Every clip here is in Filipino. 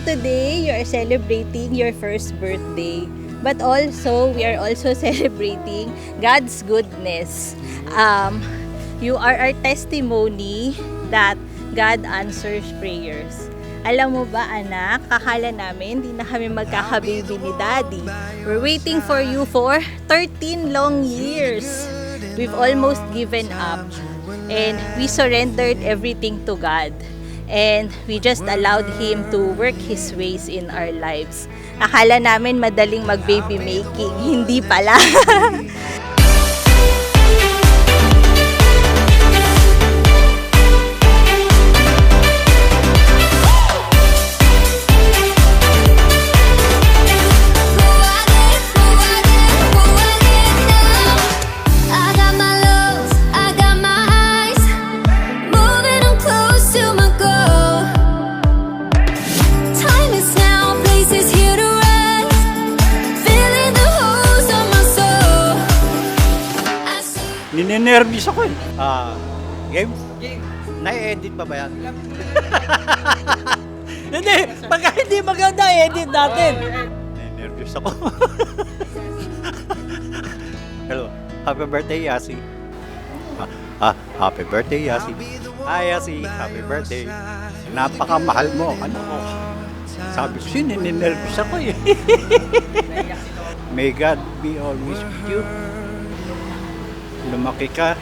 today you are celebrating your first birthday. But also, we are also celebrating God's goodness. You are our testimony that God answers prayers. Alam mo ba, anak, akala namin hindi na kami magkakababy ni Daddy. We're waiting for you for 13 long years. We've almost given up. And we surrendered everything to God. And we just allowed Him to work His ways in our lives. Akala namin madaling mag-baby making. Hindi pala. Ninenervous ako eh. Game? Na-edit pa ba yan? Hindi, pagka hindi maganda, edit natin. Ninenervous ako. Hello, happy birthday, Yasi. Happy birthday, Yasi. Hi, Yasi, happy birthday. Napakamahal mo. Ano ko? Sabi ko siya, ninenervous ako eh. May God be always with you. Lumaki ka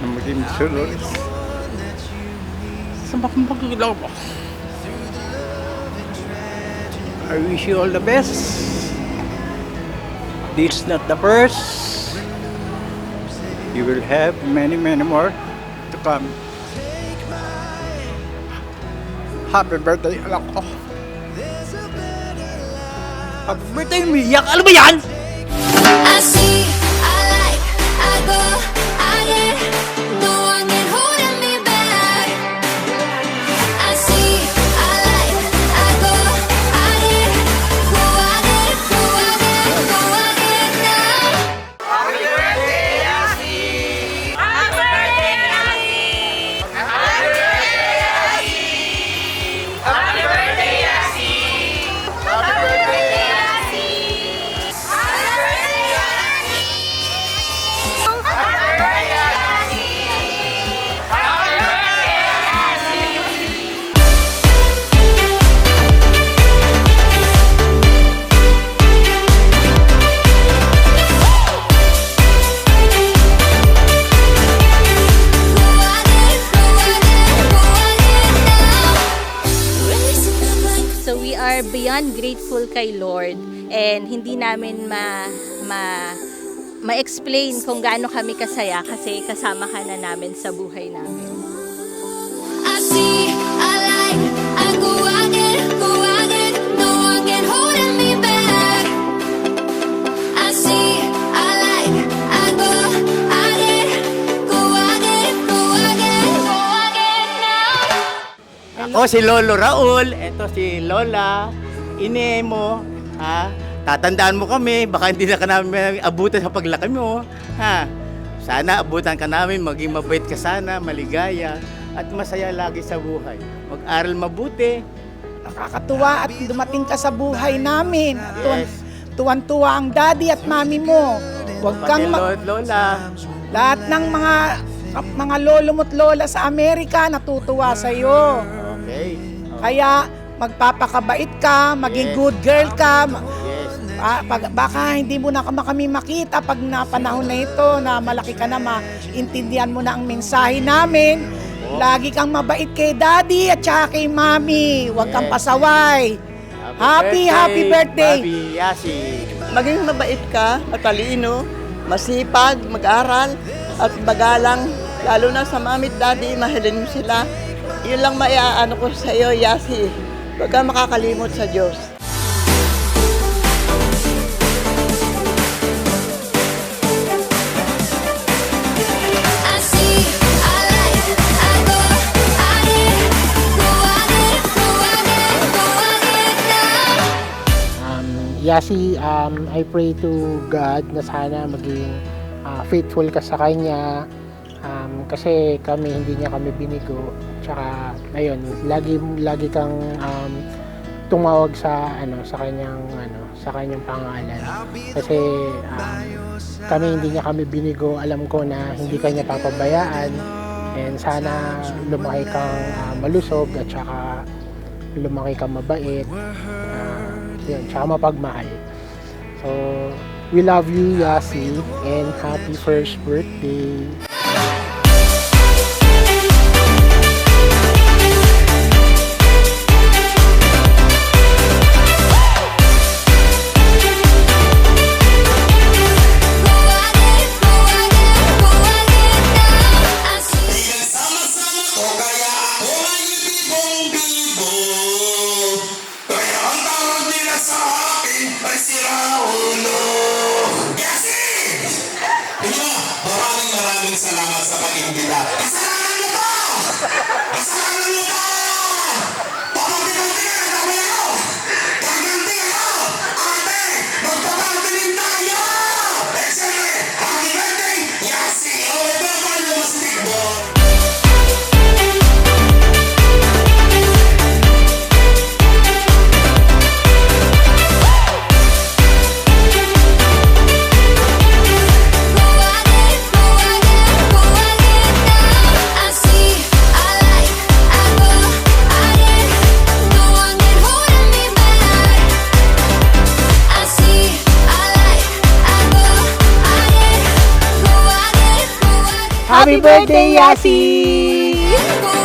na maging sunod sa makapaglaw mo. I wish you all the best. This is not the first. You will have many more to come. Happy birthday, anak ko. Happy birthday, umiyak. Ano ba yan? I see, I like, I go, I get, no one can hold me back. I see, I like, I go, I get, who I get, who I get, who I get now. Happy birthday, Yasi! Happy birthday, Yasi! Happy birthday, Yasi! Happy birthday, Yasi! Happy birthday, Yasi! So we are beyond grateful kay Lord, and hindi namin ma-explain kung gaano kami kasaya kasi kasama ka na namin sa buhay namin. I see, I like, I go, I get, no one can hold me back. I see, I like, I go, I get, go, I get, go, I get, go, I get now. Ako si Lolo Raul, eto si Lola, Inemo, ha? Tatandaan mo kami, baka hindi na ka namin abutan sa paglaki mo, ha? Sana abutan ka namin, maging mabait ka sana, maligaya, at masaya lagi sa buhay. Mag-aral mabuti. Nakakatuwa at dumating ka sa buhay namin. At Yes. tuwan-tuwa ang daddy at mami mo. Huwag kang Lola. lahat ng mga lolo mo't lola sa Amerika natutuwa sa iyo. Okay. Kaya magpapakabait ka, maging good girl ka. Yes. Baka hindi mo na kami makita pag napanahon na ito na malaki ka na, maintindihan mo na ang mensahe namin. Lagi kang mabait kay daddy at saka kay mami. Huwag kang Yes. pasaway. Happy birthday. Happy Yasi. Maging mabait ka, matalino, masipag, mag-aral, at magalang. Lalo na sa mami at daddy, mahalin mo sila. Yun lang maiaano ko sa iyo, Yasi. Huwag ka makakalimot sa Diyos. I see, I like, I go, I get, who I get, who I get, who I get now. Yasi, I pray to God na sana maging faithful ka sa Kanya, kasi hindi niya kami binigo. Tsaka, ayun, lagi kang tumawag sa sa kanyang pangalan. Kasi kami hindi niya kami binigo, alam ko na hindi kanya papabayaan, and sana lumaki kang malusog at saka lumaki kang mabait, yun, tsaka mapagmahal. So we love you, Yasi, and happy first birthday. Maraming salamat sa pag-imbita. Kasalanan mo to! Kasalanan mo to! Pagpapinuntihan ang kami ako! Pagganti ako! Ate! Magpapabilin tayo! Eh siyempre, happy birthday! Yasi! O, bakal mo mas tikbon! Happy birthday, Yasi! Go